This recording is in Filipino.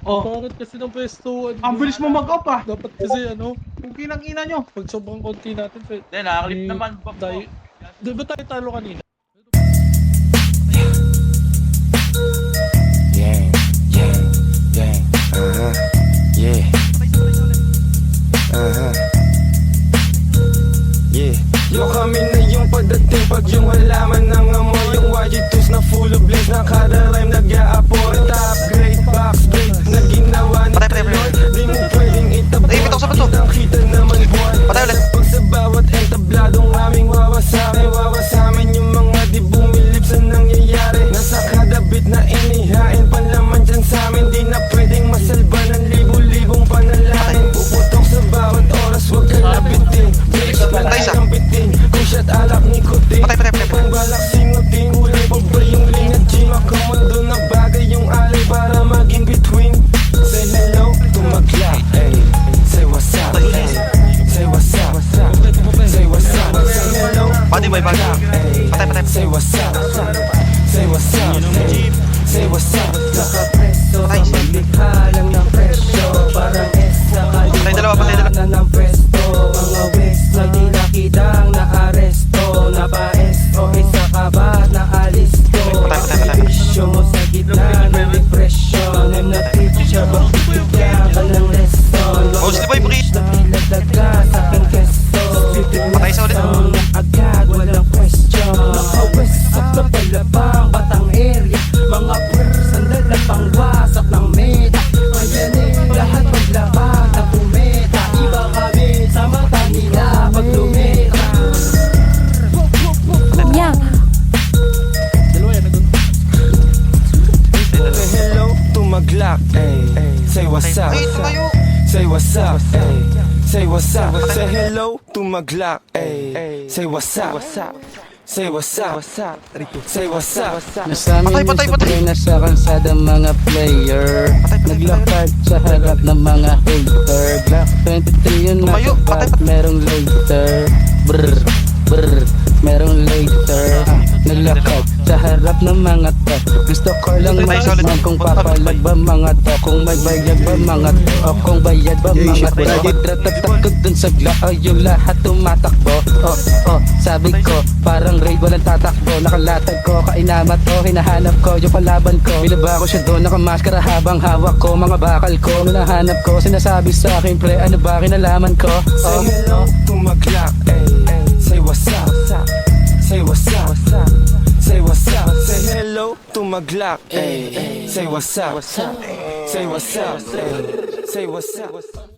Oh, Bakit kasi ng pwesto? ang bilis mo mag-up ah. Dapat kasi ano, Kung kinang-ina nyo. pag sobrang konti natin, Hindi, nakaklip naman. Tayo, di ba tayo talo kanina? Yeah, yeah, yeah, yeah, yeah. Yo, kami na yung pagdating pag yung halaman ng amoy. Yung YG2s na full of blaze, na kada rhyme nag-a-apport. Top grade, box grade, na ginawa ni Lord. Di mo pwedeng itabot, kitang-kita naman buwan. Pag sa bawat entabladong aming wawasamin yung mga di bumilip sa nangyayari. Nasa kada beat na inihain, panlaman dyan sa'min. Di na pwedeng masalba ng libu-libong panalangin. Puputok sa bawat oras, huwag ka labitin. Bilis pa lang bitin, kung shot alak nikotin. Pangbalak singutin, huli pa ba yung ling at gym? Ako mundo na bagay yung alay para maging between. Say hello to my clock, ay. Say what's up, ay. Say what's up, say what's up. Say hello to my clock, ay. Say what's up, say what's up, say what's up. Nakapreso, maglikha lang ng presyo. Parang S na kalima na ng presto. Mga West na di nakidang na-aresto. Napa-S o isa ka ba na-alisto? Bisyo mo sa gitna ng depression. I'm not teacher, bakit bigyan ka ng lesson? Na piladaga sa aking kesto. Sound na agad, walang question. Naka-west up na palabang batang area. Mga sandal na pangwasak ng meta. Ngayon lahat maglabag na pumeta. Iba kami sa mata nila pag lumeta. Yeah. Say hello to my Glock, ay. Say what's up, say what's up, ay. Say what's up, say hello to my Glock, ay. Say what's up, say what's up, say what's up. Nasanay na sa play sa kalsada mga player. Naglakad sa harap ng mga hater. Glock 23 yun nakapat, merong later. Brr, brr, merong later. Naglakad sa harap ng mga to. Gusto ko lang makasman kung papalag ba mga to. Kung may bayad ba mga to, o kung bayad ba mga to. Madratatakot dun sa glao, yung lahat tumatakbo. Sabi ko, parang raid walang tatakbo. Nakalatag ko, kainamat ko, hinahanap ko yung palaban ko. Binaba ko siya doon, nakamaskara habang hawak ko mga bakal ko. Hinahanap ko, sinasabi sa akin, pre, ano ba kinalaman ko? Say hello to my Glock, ay. Say what's up, say what's up, say what's up. Say hello to my Glock, ay. Say what's up, say what's up, say what's up.